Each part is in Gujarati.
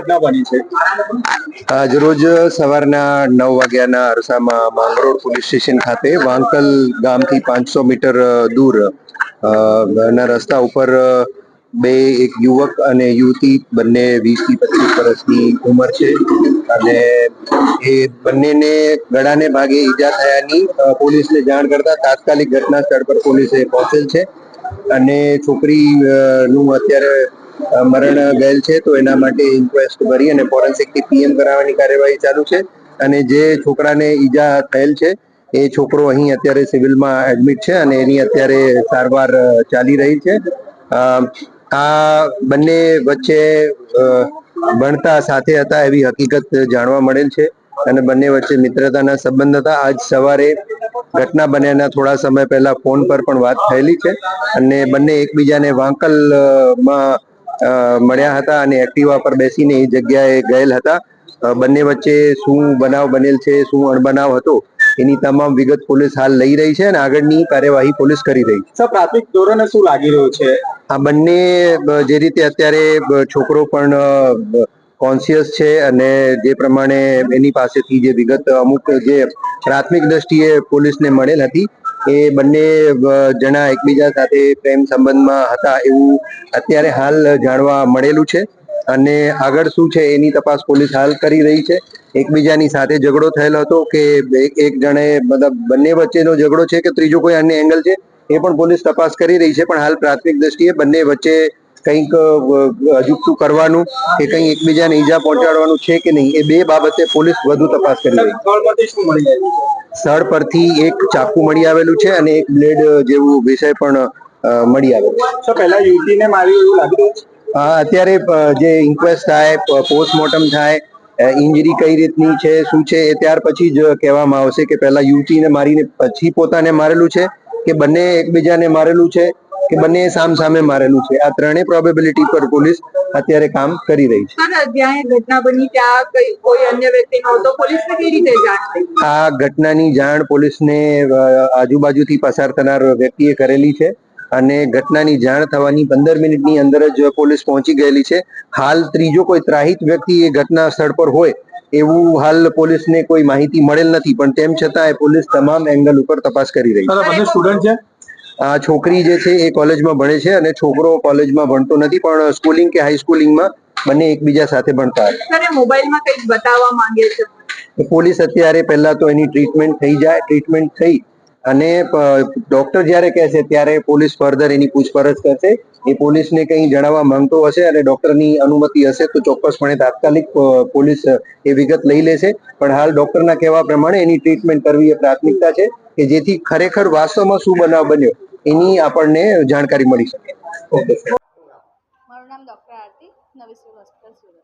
ઘટના બની છે? આજરોજ સવારના 9 વાગ્યાના અરસામાં માંગરોળ પોલીસ સ્ટેશન ખાતે વાંકલ ગામથી 500 મીટર દૂર ના રસ્તા ઉપર એક યુવક અને યુવતી બંને 20 થી 25 વર્ષની ઉંમર છે અને એ બંનેને ગળાને ભાગે ઈજા થયાની પોલીસને જાણ કરતા તાત્કાલિક ઘટના સ્થળ પર પોલીસે પહોંચેલ છે અને છોકરી નું અત્યારે મરણ ગયેલ છે, તો એના માટે ઇન્ક્વેસ્ટ ભરી અને ફોરેન્સિક થી પીએમ કરાવવાની કાર્યવાહી ચાલુ છે અને જે છોકરાને ઈજા થયેલ છે એ છોકરો અહીં અત્યારે સિવિલમાં એડમિટ છે અને એની અત્યારે સારવાર ચાલી રહી છે. આ બંને વચ્ચે ભણતા સાથે હતા એવી હકીકત જાણવા મળેલ છે અને બંને વચ્ચે મિત્રતાના સંબંધ હતા. આજ સવારે ઘટના બન્યાના થોડા સમય પહેલા ફોન પર પણ વાત થયેલી છે અને બંને એકબીજાને વાંકલમાં મળ્યા હતા અને એક્ટિવા પર બેસીને એ જગ્યાએ ગયેલ હતા. બંને વચ્ચે શું બનાવ બનેલ છે, શું અણબનાવ હતો, એની તમામ વિગત પોલીસ હાલ લઈ રહી છે અને આગળની કાર્યવાહી પોલીસ કરી રહી છે. સર, પ્રાથમિક ધોરણે શું લાગી રહ્યું છે? આ બંને જે રીતે અત્યારે છોકરો પણ કોન્શિયસ છે અને જે પ્રમાણે એની પાસેથી જે વિગત અમુક જે પ્રાથમિક દ્રષ્ટિએ પોલીસને મળેલ હતી એ બંને જણા એકબીજા સાથે પ્રેમ સંબંધમાં હતા એવું અત્યારે હાલ જાણવા મળેલું છે અને આગળ શું છે એની તપાસ પોલીસ હાલ કરી રહી છે. એકબીજાની સાથે ઝઘડો થયેલો હતો કે એક જણે મતલબ બંને વચ્ચેનો ઝઘડો છે કે ત્રીજો કોઈ અન્ય એંગલ છે એ પણ પોલીસ તપાસ કરી રહી છે, પણ હાલ પ્રાથમિક દ્રષ્ટિએ બંને વચ્ચે કંઈક અજુગતું કરવાનું કે કંઈ એકબીજાને ઈજા પહોંચાડવાનું છે કે નહીં એ બે બાબતે પોલીસ વધુ તપાસ કરી રહી છે. સ્થળ પરથી એક ચાકુ મળી આવેલું છે અને એક બ્લેડ જેવું વિષય પણ મળી આવેલું છે. પહેલા યુવતીને મારી એવું લાગી રહ્યું છે. અત્યારે જે ઇન્ક્વેસ્ટ થાય, પોસ્ટમોર્ટમ થાય, ઇન્જરી કઈ રીતની છે, શું છે, એ ત્યાર પછી જ કહેવામાં આવશે કે પહેલા યુવતીને મારીને પછી પોતાને મારેલું છે કે બંને એકબીજાને મારેલું છે કે બંને સામસામે મારેલું છે. આ ત્રણેય પ્રોબેબિલિટી પર પોલીસ અત્યારે કામ કરી રહી છે. જ્યાં ઘટના બની ત્યાં કોઈ અન્ય વ્યક્તિ નહોતો, પોલીસને કઈ રીતે જાણ થઈ? આ ઘટનાની જાણ પોલીસને આજુબાજુથી પસાર થનાર વ્યક્તિએ કરેલી છે અને ઘટનાની જાણ થવાની 15 મિનિટની અંદર જ પોલીસ પહોંચી ગયેલી છે. હાલ ત્રીજો કોઈ ત્રાહિત વ્યક્તિ એ ઘટના સ્થળ પર હોય એવું હાલ પોલીસને કોઈ માહિતી મળેલ નથી, પણ તેમ છતાં પોલીસ તમામ એંગલ ઉપર તપાસ કરી રહી છે. સ્ટુડન્ટ છે. આ છોકરી જે છે એ કોલેજમાં ભણે છે અને છોકરો કોલેજમાં ભણતો નથી, પણ સ્કૂલિંગ કે હાઈસ્કૂલિંગમાં બંને એકબીજા સાથે ભણતા હતા. મોબાઈલમાં કંઈક બતાવવા માંગે છે. પોલીસ અત્યારે પહેલા તો એની ટ્રીટમેન્ટ થઈ જાય, ટ્રીટમેન્ટ થઈ અને ડોક્ટર જ્યારે કહેશે ત્યારે પોલીસ ફર્ધર એની પૂછપરછ કરશે. એ પોલીસને કંઈ જણાવવા માંગતો હશે અને ડોક્ટરની અનુમતિ હશે તો ચોક્કસપણે તાત્કાલિક પોલીસ એ વિગત લઈ લેશે, પણ હાલ ડોક્ટરના કહેવા પ્રમાણે એની ટ્રીટમેન્ટ કરવી એ પ્રાથમિકતા છે કે જેથી ખરેખર વાસ્તવમાં શું બનાવ બન્યો એની આપણને જાણકારી મળી શકે. મારું નામ ડૉક્ટર આરતી, નવી સિવિલ હોસ્પિટલ સુરત.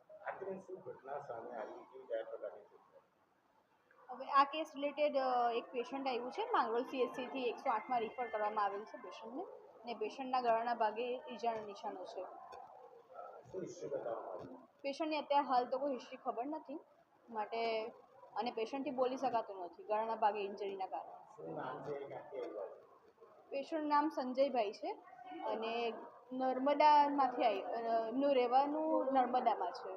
હવે આ કેસ રિલેટેડ એક પેશન્ટ આવ્યું છે, માંગરોળ CHCથી 108માં રિફર કરવામાં આવેલ છે પેશન્ટને, ને પેશન્ટના ગળાના ભાગે ઈજાના નિશાનો છે. પેશન્ટની અત્યારે હાલ તો કોઈ હિસ્ટ્રી ખબર નથી માટે, અને પેશન્ટથી બોલી શકાતું નથી ગળાના ભાગે ઇન્જરીના કારણે. પેશન્ટ નામ સંજયભાઈ છે અને નર્મદામાંથી એમનું રહેવાનું નર્મદામાં છે.